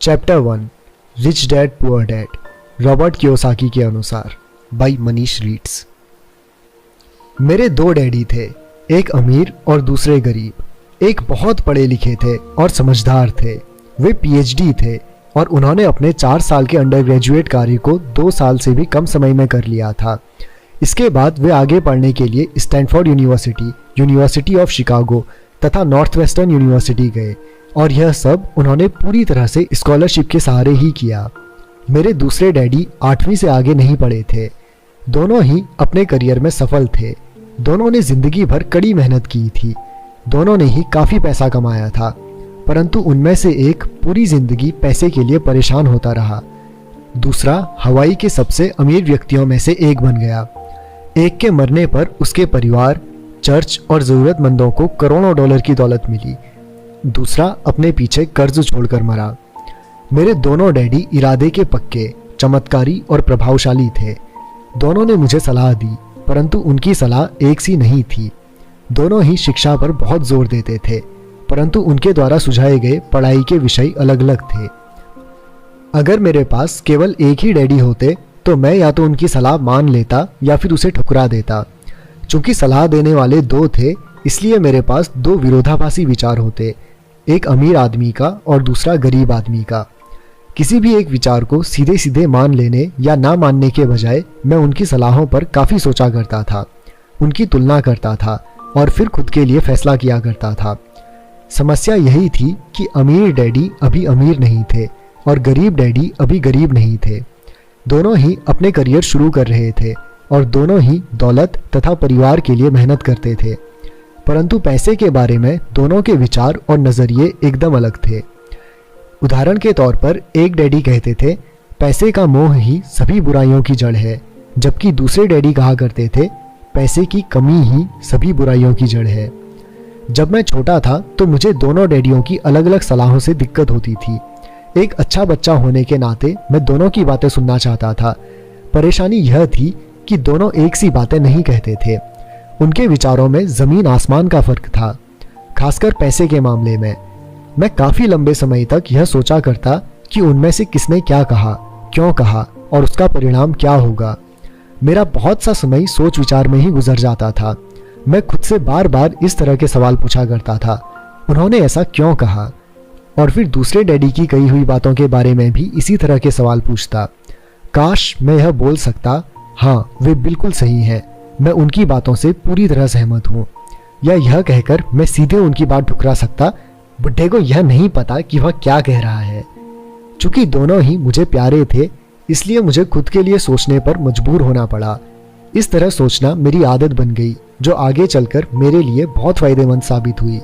Chapter 1 rich dad poor dad Robert Kiyosaki के अनुसार bye Manish reads. मेरे दो डैडी थे, एक अमीर और दूसरे गरीब। एक बहुत पढ़े लिखे थे और समझदार थे। वे पीएचडी थे और उन्होंने अपने 4 साल के अंडर ग्रेजुएट कार्य को 2 साल से भी कम समय में कर लिया था। इसके बाद वे आगे पढ़ने के लिए Stanford university, university of Chicago तथा नॉर्थ वेस्टर्न यूनिवर्सिटी गए और यह सब उन्होंने पूरी तरह से स्कॉलरशिप के सहारे ही किया। मेरे दूसरे डैडी 8वीं से आगे नहीं पढ़े थे। दोनों ही अपने करियर में सफल थे। दोनों ने जिंदगी भर कड़ी मेहनत की थी। दोनों ने ही काफ़ी पैसा कमाया था, परंतु उनमें से एक पूरी जिंदगी पैसे के लिए परेशान होता रहा। दूसरा हवाई के सबसे अमीर व्यक्तियों में से एक बन गया। एक के मरने पर उसके परिवार, चर्च और ज़रूरतमंदों को करोड़ों डॉलर की दौलत मिली। दूसरा अपने पीछे कर्ज छोड़कर मरा। मेरे दोनों डैडी इरादे के पक्के, चमत्कारी और प्रभावशाली थे। दोनों ने मुझे सलाह दी, परंतु उनकी सलाह एक सी नहीं थी। दोनों ही शिक्षा पर बहुत जोर देते थे, परंतु उनके द्वारा सुझाए गए पढ़ाई के विषय अलग अलग थे। अगर मेरे पास केवल एक ही डैडी होते तो मैं या तो उनकी सलाह मान लेता या फिर उसे ठुकरा देता। चूंकि सलाह देने वाले दो थे, इसलिए मेरे पास दो विरोधाभासी विचार होते, एक अमीर आदमी का और दूसरा गरीब आदमी का। किसी भी एक विचार को सीधे सीधे मान लेने या ना मानने के बजाय मैं उनकी सलाहों पर काफ़ी सोचा करता था, उनकी तुलना करता था और फिर खुद के लिए फैसला किया करता था। समस्या यही थी कि अमीर डैडी अभी अमीर नहीं थे और गरीब डैडी अभी गरीब नहीं थे। दोनों ही अपने करियर शुरू कर रहे थे और दोनों ही दौलत तथा परिवार के लिए मेहनत करते थे, परंतु पैसे के बारे में दोनों के विचार और नज़रिए एकदम अलग थे। उदाहरण के तौर पर एक डैडी कहते थे पैसे का मोह ही सभी बुराइयों की जड़ है, जबकि दूसरे डैडी कहा करते थे पैसे की कमी ही सभी बुराइयों की जड़ है। जब मैं छोटा था तो मुझे दोनों डैडियों की अलग अलग सलाहों से दिक्कत होती थी। एक अच्छा बच्चा होने के नाते मैं दोनों की बातें सुनना चाहता था। परेशानी यह थी कि दोनों एक सी बातें नहीं कहते थे। उनके विचारों में ज़मीन आसमान का फ़र्क था, खासकर पैसे के मामले में। मैं काफ़ी लंबे समय तक यह सोचा करता कि उनमें से किसने क्या कहा, क्यों कहा और उसका परिणाम क्या होगा। मेरा बहुत सा समय सोच विचार में ही गुजर जाता था। मैं खुद से बार बार इस तरह के सवाल पूछा करता था, उन्होंने ऐसा क्यों कहा? और फिर दूसरे डैडी की कही हुई बातों के बारे में भी इसी तरह के सवाल पूछता। काश मैं यह बोल सकता, हाँ वे बिल्कुल सही हैं, मैं उनकी बातों से पूरी तरह सहमत हूँ, या यह कहकर मैं सीधे उनकी बात ठुकरा सकता, बुड्ढे को यह नहीं पता कि वह क्या कह रहा है। चूंकि दोनों ही मुझे प्यारे थे, इसलिए मुझे खुद के लिए सोचने पर मजबूर होना पड़ा। इस तरह सोचना मेरी आदत बन गई, जो आगे चलकर मेरे लिए बहुत फ़ायदेमंद साबित हुई।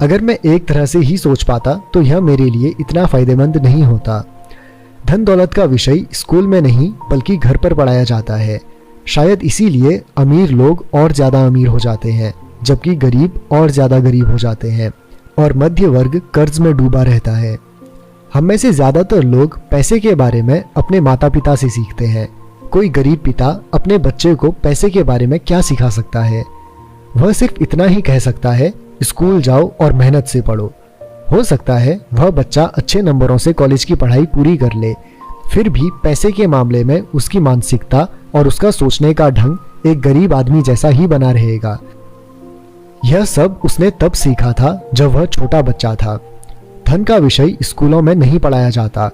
अगर मैं एक तरह से ही सोच पाता तो यह मेरे लिए इतना फ़ायदेमंद नहीं होता। धन दौलत का विषय स्कूल में नहीं बल्कि घर पर पढ़ाया जाता है। शायद इसीलिए अमीर लोग और ज़्यादा अमीर हो जाते हैं, जबकि गरीब और ज़्यादा गरीब हो जाते हैं और मध्य वर्ग कर्ज में डूबा रहता है। हम में से ज़्यादातर लोग पैसे के बारे में अपने माता पिता से सीखते हैं। कोई गरीब पिता अपने बच्चे को पैसे के बारे में क्या सिखा सकता है? वह सिर्फ इतना ही कह सकता है, स्कूल जाओ और मेहनत से पढ़ो। हो सकता है वह बच्चा अच्छे नंबरों से कॉलेज की पढ़ाई पूरी कर ले, फिर भी पैसे के मामले में उसकी मानसिकता और उसका सोचने का ढंग एक गरीब आदमी जैसा ही बना रहेगा। यह सब उसने तब सीखा था जब वह छोटा बच्चा था। धन का विषय स्कूलों में नहीं पढ़ाया जाता।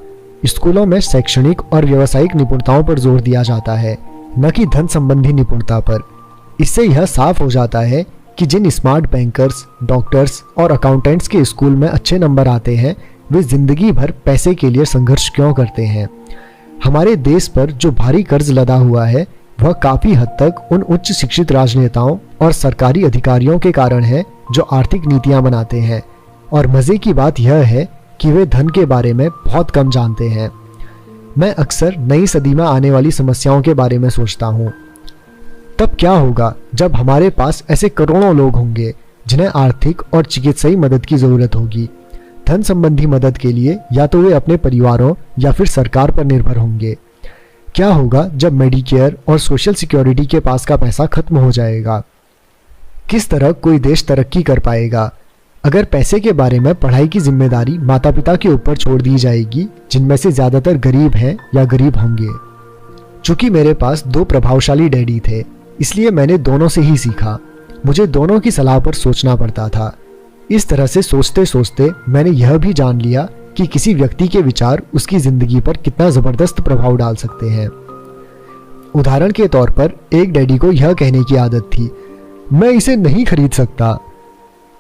स्कूलों में शैक्षणिक और व्यावसायिक निपुणताओं पर जोर दिया जाता है, न कि धन संबंधी निपुणता पर। इससे यह साफ हो जाता है कि जिन स्मार्ट बैंकर्स, डॉक्टर्स और अकाउंटेंट्स के स्कूल में अच्छे नंबर आते हैं, वे जिंदगी भर पैसे के लिए संघर्ष क्यों करते हैं। हमारे देश पर जो भारी कर्ज लदा हुआ है, वह काफ़ी हद तक उन उच्च शिक्षित राजनेताओं और सरकारी अधिकारियों के कारण है जो आर्थिक नीतियां बनाते हैं। और मज़े की बात यह है कि वे धन के बारे में बहुत कम जानते हैं। मैं अक्सर नई सदी में आने वाली समस्याओं के बारे में सोचता हूँ। तब क्या होगा जब हमारे पास ऐसे करोड़ों लोग होंगे जिन्हें आर्थिक और चिकित्सीय मदद की ज़रूरत होगी। धन संबंधी मदद के लिए या तो वे अपने परिवारों या फिर सरकार पर निर्भर होंगे। क्या होगा जब मेडिकेयर और सोशल सिक्योरिटी के पास का पैसा खत्म हो जाएगा? किस तरह कोई देश तरक्की कर पाएगा? अगर पैसे के बारे में पढ़ाई की जिम्मेदारी माता पिता के ऊपर छोड़ दी जाएगी, जिनमें से ज़्यादातर गरीब हैं या गरीब होंगे। चूंकि मेरे पास 2 प्रभावशाली डैडी थे, इसलिए मैंने दोनों से ही सीखा। मुझे दोनों की सलाह पर सोचना पड़ता था। इस तरह से सोचते सोचते मैंने यह भी जान लिया कि किसी व्यक्ति के विचार उसकी ज़िंदगी पर कितना ज़बरदस्त प्रभाव डाल सकते हैं। उदाहरण के तौर पर एक डैडी को यह कहने की आदत थी, मैं इसे नहीं खरीद सकता।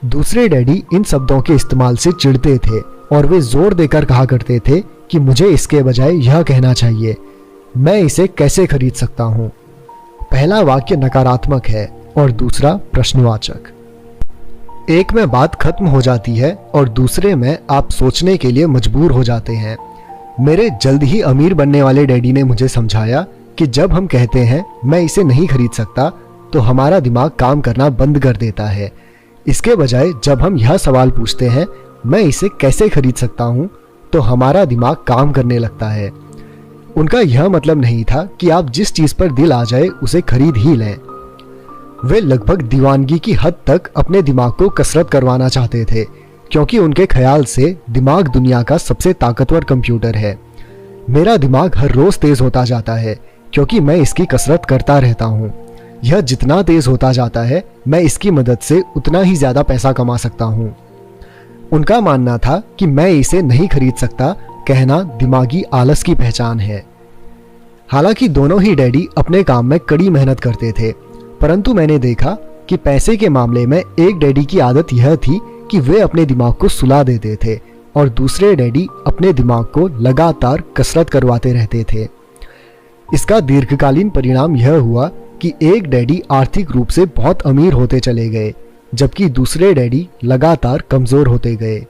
दूसरे डैडी इन शब्दों के इस्तेमाल से चिढ़ते थे और वे जोर देकर कहा करते थे कि मुझे इसके बजाय यह कहना चाहिए, मैं इसे कैसे खरीद सकता हूँ। पहला वाक्य नकारात्मक है और दूसरा प्रश्नवाचक। एक में बात खत्म हो जाती है और दूसरे में आप सोचने के लिए मजबूर हो जाते हैं। मेरे जल्द ही अमीर बनने वाले डैडी ने मुझे समझाया कि जब हम कहते हैं मैं इसे नहीं खरीद सकता, तो हमारा दिमाग काम करना बंद कर देता है। इसके बजाय जब हम यह सवाल पूछते हैं, मैं इसे कैसे खरीद सकता हूँ, तो हमारा दिमाग काम करने लगता है। उनका यह मतलब नहीं था कि आप जिस चीज़ पर दिल आ जाए उसे खरीद ही लें। वे लगभग दीवानगी की हद तक अपने दिमाग को कसरत करवाना चाहते थे, क्योंकि उनके ख्याल से दिमाग दुनिया का सबसे ताकतवर कंप्यूटर है। मेरा दिमाग हर रोज़ तेज़ होता जाता है क्योंकि मैं इसकी कसरत करता रहता हूँ। यह जितना तेज़ होता जाता है, मैं इसकी मदद से उतना ही ज़्यादा पैसा कमा सकता हूँ। उनका मानना था कि मैं इसे नहीं खरीद सकता कहना दिमागी आलस की पहचान है। हालांकि दोनों ही डैडी अपने काम में कड़ी मेहनत करते थे, परंतु मैंने देखा कि पैसे के मामले में एक डैडी की आदत यह थी कि वे अपने दिमाग को सुला देते थे और दूसरे डैडी अपने दिमाग को लगातार कसरत करवाते रहते थे। इसका दीर्घकालीन परिणाम यह हुआ कि एक डैडी आर्थिक रूप से बहुत अमीर होते चले गए, जबकि दूसरे डैडी लगातार कमज़ोर होते गए।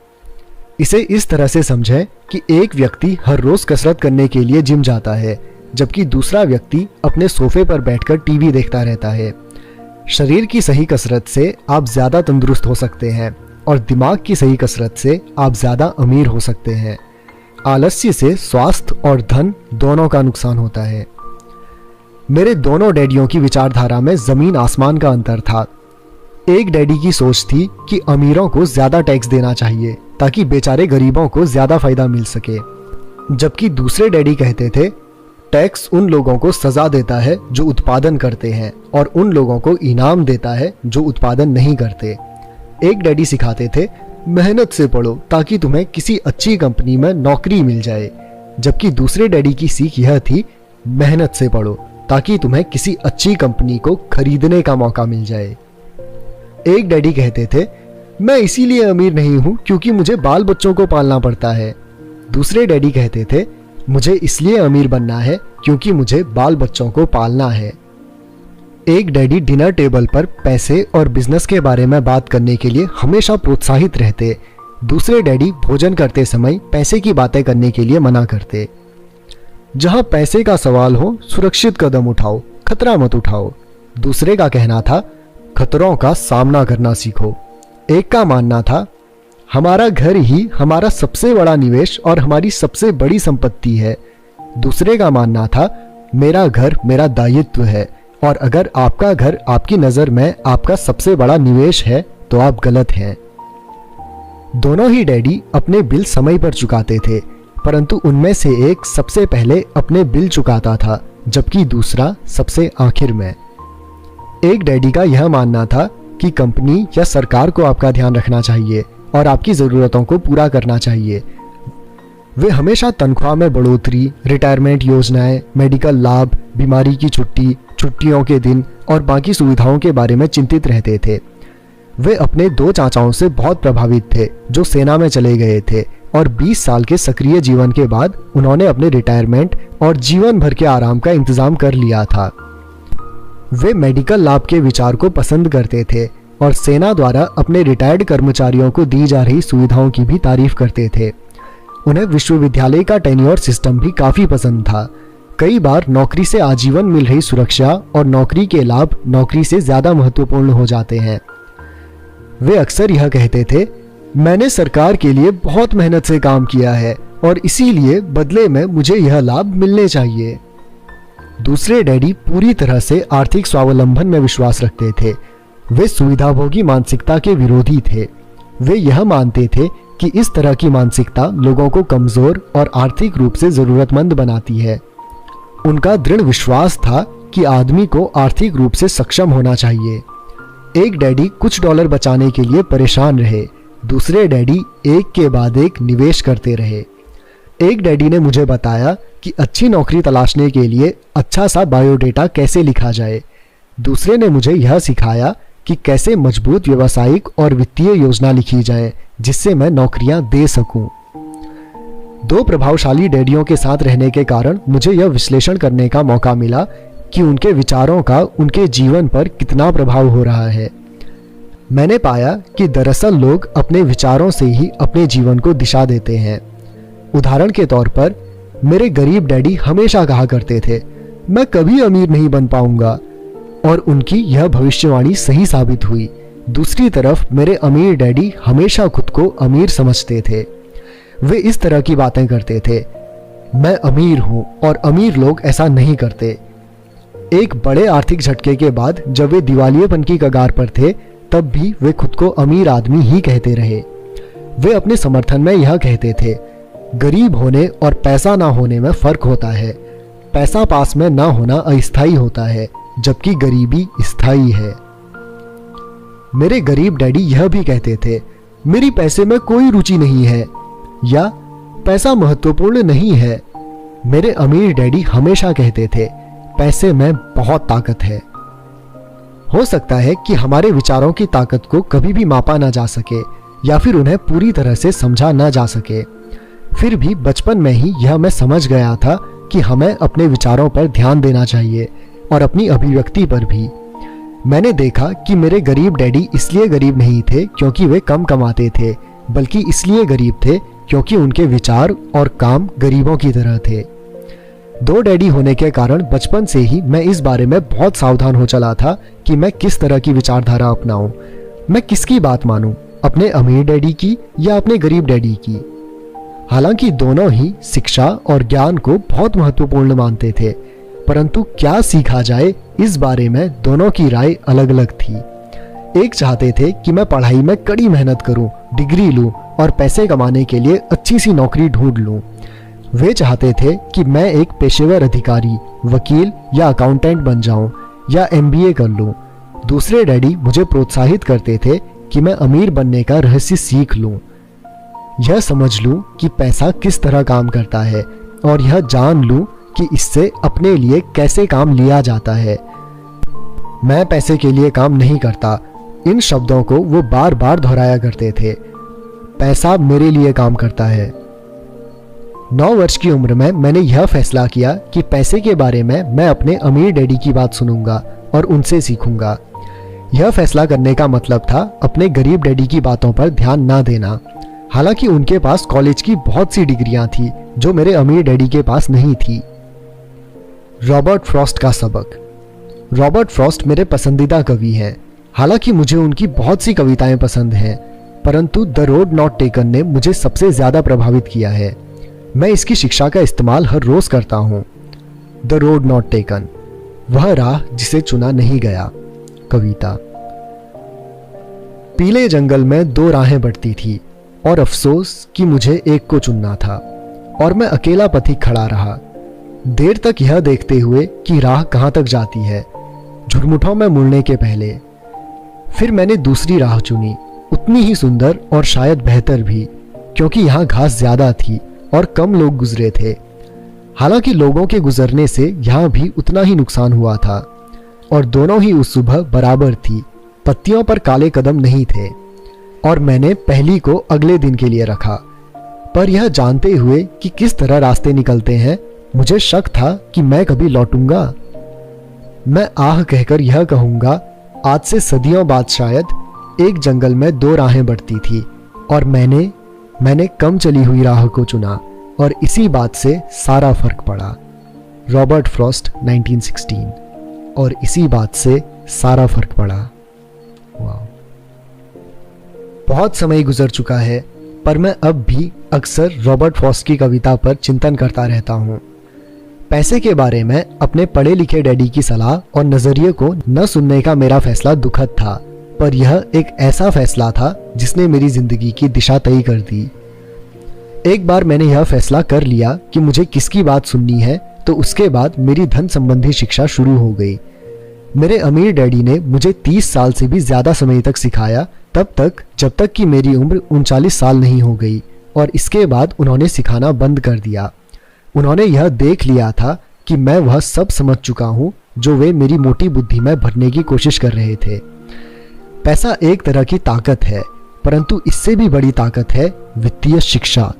इसे इस तरह से समझें कि एक व्यक्ति हर रोज़ कसरत करने के लिए जिम जाता है, जबकि दूसरा व्यक्ति अपने सोफे पर बैठकर टीवी देखता रहता है। शरीर की सही कसरत से आप ज़्यादा तंदुरुस्त हो सकते हैं और दिमाग की सही कसरत से आप ज़्यादा अमीर हो सकते हैं। आलस्य से स्वास्थ्य और धन दोनों का नुकसान होता है। मेरे दोनों डैडियों की विचारधारा में ज़मीन आसमान का अंतर था। एक डैडी की सोच थी कि अमीरों को ज़्यादा टैक्स देना चाहिए ताकि बेचारे गरीबों को ज़्यादा फायदा मिल सके, जबकि दूसरे डैडी कहते थे टैक्स उन लोगों को सज़ा देता है जो उत्पादन करते हैं और उन लोगों को इनाम देता है जो उत्पादन नहीं करते। एक डैडी सिखाते थे मेहनत से पढ़ो ताकि तुम्हें किसी अच्छी कंपनी में नौकरी मिल जाए, जबकि दूसरे डैडी की सीख यह थी मेहनत से पढ़ो ताकि तुम्हें किसी अच्छी कंपनी को खरीदने का मौका मिल जाए। एक डैडी कहते थे मैं इसीलिए अमीर नहीं हूं क्योंकि मुझे बाल बच्चों को पालना पड़ता है। दूसरे डैडी कहते थे मुझे इसलिए अमीर बनना है क्योंकि मुझे बाल बच्चों को पालना है। एक डैडी डिनर टेबल पर पैसे और बिजनेस के बारे में बात करने के लिए हमेशा प्रोत्साहित रहते, दूसरे डैडी भोजन करते समय पैसे की बातें करने के लिए मना करते। जहां पैसे का सवाल हो सुरक्षित कदम उठाओ, खतरा मत उठाओ। दूसरे का कहना था खतरों का सामना करना सीखो। एक का मानना था हमारा घर ही हमारा सबसे बड़ा निवेश और हमारी सबसे बड़ी संपत्ति है। दूसरे का मानना था मेरा घर मेरा दायित्व है और अगर आपका घर आपकी नज़र में आपका सबसे बड़ा निवेश है तो आप गलत हैं। दोनों ही डैडी अपने बिल समय पर चुकाते थे, परंतु उनमें से एक सबसे पहले अपने बिल चुकाता था जबकि दूसरा सबसे आखिर में। एक डैडी का यह मानना था कि कंपनी या सरकार को आपका ध्यान रखना चाहिए और आपकी ज़रूरतों को पूरा करना चाहिए। वे हमेशा तनख्वाह में बढ़ोतरी, रिटायरमेंट योजनाएं, मेडिकल लाभ, बीमारी की छुट्टी, छुट्टियों के दिन और बाकी सुविधाओं के बारे में चिंतित रहते थे। वे अपने 2 चाचाओं से बहुत प्रभावित थे जो सेना में चले गए थे और 20 साल के सक्रिय जीवन के बाद उन्होंने अपने रिटायरमेंट और जीवन भर के आराम का इंतजाम कर लिया था। वे मेडिकल लाभ के विचार को पसंद करते थे और सेना द्वारा अपने रिटायर्ड कर्मचारियों को दी जा रही सुविधाओं की भी तारीफ करते थे। उन्हें विश्वविद्यालय का टेन्योर सिस्टम भी काफ़ी पसंद था। कई बार नौकरी से आजीवन मिल रही सुरक्षा और नौकरी के लाभ नौकरी से ज़्यादा महत्वपूर्ण हो जाते हैं। वे अक्सर यह कहते थे मैंने सरकार के लिए बहुत मेहनत से काम किया है और इसीलिए बदले में मुझे यह लाभ मिलने चाहिए। दूसरे डैडी पूरी तरह से आर्थिक स्वावलंबन में विश्वास रखते थे। वे सुविधाभोगी मानसिकता के विरोधी थे। वे यह मानते थे कि इस तरह की मानसिकता लोगों को कमजोर और आर्थिक रूप से जरूरतमंद बनाती है। उनका दृढ़ विश्वास था कि आदमी को आर्थिक रूप से सक्षम होना चाहिए। एक डैडी कुछ डॉलर बचाने के लिए परेशान रहे, दूसरे डैडी एक के बाद एक निवेश करते रहे। एक डैडी ने मुझे बताया कि अच्छी नौकरी तलाशने के लिए अच्छा सा बायोडेटा कैसे लिखा जाए। दूसरे ने मुझे यह सिखाया कि कैसे मजबूत व्यावसायिक और वित्तीय योजना लिखी जाए जिससे मैं नौकरियां दे सकूं। दो प्रभावशाली डैडियों के साथ रहने के कारण मुझे यह विश्लेषण करने का मौका मिला कि उनके विचारों का उनके जीवन पर कितना प्रभाव हो रहा है। मैंने पाया कि दरअसल लोग अपने विचारों से ही अपने जीवन को दिशा देते हैं। उदाहरण के तौर पर मेरे गरीब डैडी हमेशा कहा करते थे, मैं कभी अमीर नहीं बन पाऊंगा, और उनकी यह भविष्यवाणी सही साबित हुई। दूसरी तरफ मेरे अमीर डैडी हमेशा खुद को अमीर समझते थे। वे इस तरह की बातें करते थे, मैं अमीर हूं और अमीर लोग ऐसा नहीं करते। एक बड़े आर्थिक झटके के बाद जब वे दिवालियेपन की कगार पर थे, तब भी वे खुद को अमीर आदमी ही कहते रहे। वे अपने समर्थन में यह कहते थे, गरीब होने और पैसा ना होने में फर्क होता है। पैसा पास में ना होना अस्थायी होता है, जबकि गरीबी स्थायी है। मेरे गरीब डैडी यह भी कहते थे, मेरी पैसे में कोई रुचि नहीं है, या पैसा महत्वपूर्ण नहीं है। मेरे अमीर डैडी हमेशा कहते थे, पैसे में बहुत ताकत है। हो सकता है कि हमारे विचारों की ताकत को कभी भी मापा ना जा सके या फिर उन्हें पूरी तरह से समझा ना जा सके। फिर भी बचपन में ही यह मैं समझ गया था कि हमें अपने विचारों पर ध्यान देना चाहिए और अपनी अभिव्यक्ति पर भी। मैंने देखा कि मेरे गरीब डैडी इसलिए गरीब नहीं थे क्योंकि वे कम कमाते थे, बल्कि इसलिए गरीब थे क्योंकि उनके विचार और काम गरीबों की तरह थे। दो डैडी होने के कारण बचपन से ही मैं इस बारे में बहुत सावधान हो चला था कि मैं किस तरह की विचारधारा अपनाऊं। मैं किसकी बात मानूं, अपने अमीर डैडी की या अपने गरीब डैडी की। हालांकि दोनों ही शिक्षा और ज्ञान को बहुत महत्वपूर्ण मानते थे, परंतु क्या सीखा जाए इस बारे में दोनों की राय अलग अलग थी। एक चाहते थे कि मैं पढ़ाई में कड़ी मेहनत करूं, डिग्री लूं और पैसे कमाने के लिए अच्छी सी नौकरी ढूंढ लूं। वे चाहते थे कि मैं एक पेशेवर अधिकारी, वकील या अकाउंटेंट बन जाऊं या MBA कर लूं। दूसरे डैडी मुझे प्रोत्साहित करते थे कि मैं अमीर बनने का रहस्य सीख लूं, यह समझ लूं कि पैसा किस तरह काम करता है और यह जान लूं कि इससे अपने लिए कैसे काम लिया जाता है। मैं पैसे के लिए काम नहीं करता, इन शब्दों को वो बार बार दोहराया करते थे। पैसा मेरे लिए काम करता है। 9 वर्ष की उम्र में मैंने यह फैसला किया कि पैसे के बारे में मैं अपने अमीर डैडी की बात सुनूंगा और उनसे सीखूंगा। यह फैसला करने का मतलब था अपने गरीब डैडी की बातों पर ध्यान ना देना। हालांकि उनके पास कॉलेज की बहुत सी डिग्रियां थी जो मेरे अमीर डैडी के पास नहीं थी। रॉबर्ट फ्रॉस्ट का सबक। रॉबर्ट फ्रॉस्ट मेरे पसंदीदा कवि हैं। हालांकि मुझे उनकी बहुत सी कविताएं पसंद हैं, परंतु द रोड नॉट टेकन ने मुझे सबसे ज्यादा प्रभावित किया है। मैं इसकी शिक्षा का इस्तेमाल हर रोज करता हूं। द रोड नॉट टेकन, वह राह जिसे चुना नहीं गया। कविता। पीले जंगल में 2 राहें बढ़ती थी और अफसोस कि मुझे एक को चुनना था, और मैं अकेला पथिक खड़ा रहा, देर तक यह देखते हुए कि राह कहां तक जाती है, झुरमुठों में मुड़ने के पहले। फिर मैंने दूसरी राह चुनी, उतनी ही सुंदर और शायद बेहतर भी, क्योंकि यहां घास ज्यादा थी और कम लोग गुजरे थे। हालांकि लोगों के गुजरने से यहां भी उतना ही नुकसान हुआ था, और दोनों ही उस सुबह बराबर थी। पत्तियों पर काले कदम नहीं थे, और मैंने पहली को अगले दिन के लिए रखा। पर यह जानते हुए कि किस तरह रास्ते निकलते हैं, मुझे शक था कि मैं कभी लौटूंगा। मैं आह कहकर यह कहूंगा, आज से सदियों बाद शायद एक जंगल में 2 राहें बढ़ती थी और मैंने कम चली हुई राह को चुना, और इसी बात से सारा फर्क पड़ा। Robert Frost 1916। और इसी बात से सारा फर्क पड़ा। वाह। बहुत समय गुजर चुका है, पर मैं अब भी अक्सर रॉबर्ट फ्रॉस्ट की कविता पर चिंतन करता रहता हूँ। पैसे के बारे में अपने पढ़े लिखे डैडी की सलाह और नजरिए को न सुनने का मेरा फैसला दुखद था, पर यह एक ऐसा फैसला था जिसने मेरी जिंदगी की दिशा तय कर दी। एक बार मैंने यह फैसला कर लिया कि मुझे किसकी बात सुननी है, तो उसके बाद मेरी धन संबंधी शिक्षा शुरू हो गई। मेरे अमीर डैडी ने मुझे 30 साल से भी ज्यादा समय तक सिखाया, तब तक जब तक कि मेरी उम्र 39 साल नहीं हो गई, और इसके बाद उन्होंने सिखाना बंद कर दिया। उन्होंने यह देख लिया था कि मैं वह सब समझ चुका हूँ जो वे मेरी मोटी बुद्धि में भरने की कोशिश कर रहे थे। पैसा एक तरह की ताकत है, परंतु इससे भी बड़ी ताकत है वित्तीय शिक्षा।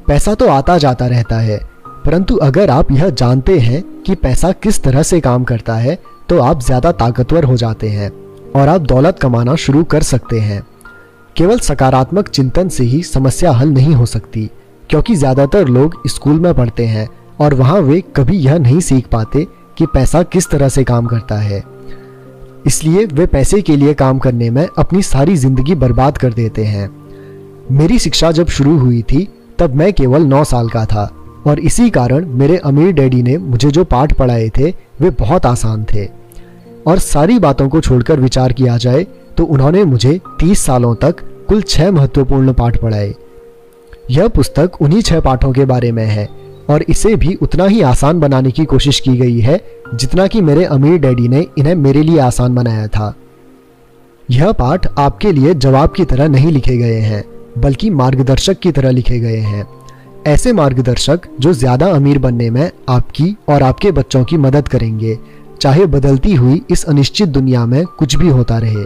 पैसा तो आता जाता रहता है, परंतु अगर आप यह जानते हैं कि पैसा किस तरह से काम करता है, तो आप ज्यादा ताकतवर हो जाते हैं और आप दौलत कमाना शुरू कर सकते हैं। केवल सकारात्मक चिंतन से ही समस्या हल नहीं हो सकती, क्योंकि ज्यादातर लोग स्कूल में पढ़ते हैं और वहां वे कभी यह नहीं सीख पाते कि पैसा किस तरह से काम करता है। इसलिए वे पैसे के लिए काम करने में अपनी सारी जिंदगी बर्बाद कर देते हैं। मेरी शिक्षा जब शुरू हुई थी तब मैं केवल 9 साल का था, और इसी कारण मेरे अमीर डैडी ने मुझे जो पाठ पढ़ाए थे वे बहुत आसान थे। और सारी बातों को छोड़कर विचार किया जाए तो उन्होंने मुझे 30 सालों तक कुल 6 महत्वपूर्ण पाठ पढ़ाए। यह पुस्तक उन्हीं 6 पाठों के बारे में है, और इसे भी उतना ही आसान बनाने की कोशिश की गई है जितना कि मेरे अमीर डैडी ने इन्हें मेरे लिए आसान बनाया था। यह पाठ आपके लिए जवाब की तरह नहीं लिखे गए हैं, बल्कि मार्गदर्शक की तरह लिखे गए हैं। ऐसे मार्गदर्शक जो ज्यादा अमीर बनने में आपकी और आपके बच्चों की मदद करेंगे, चाहे बदलती हुई इस अनिश्चित दुनिया में कुछ भी होता रहे।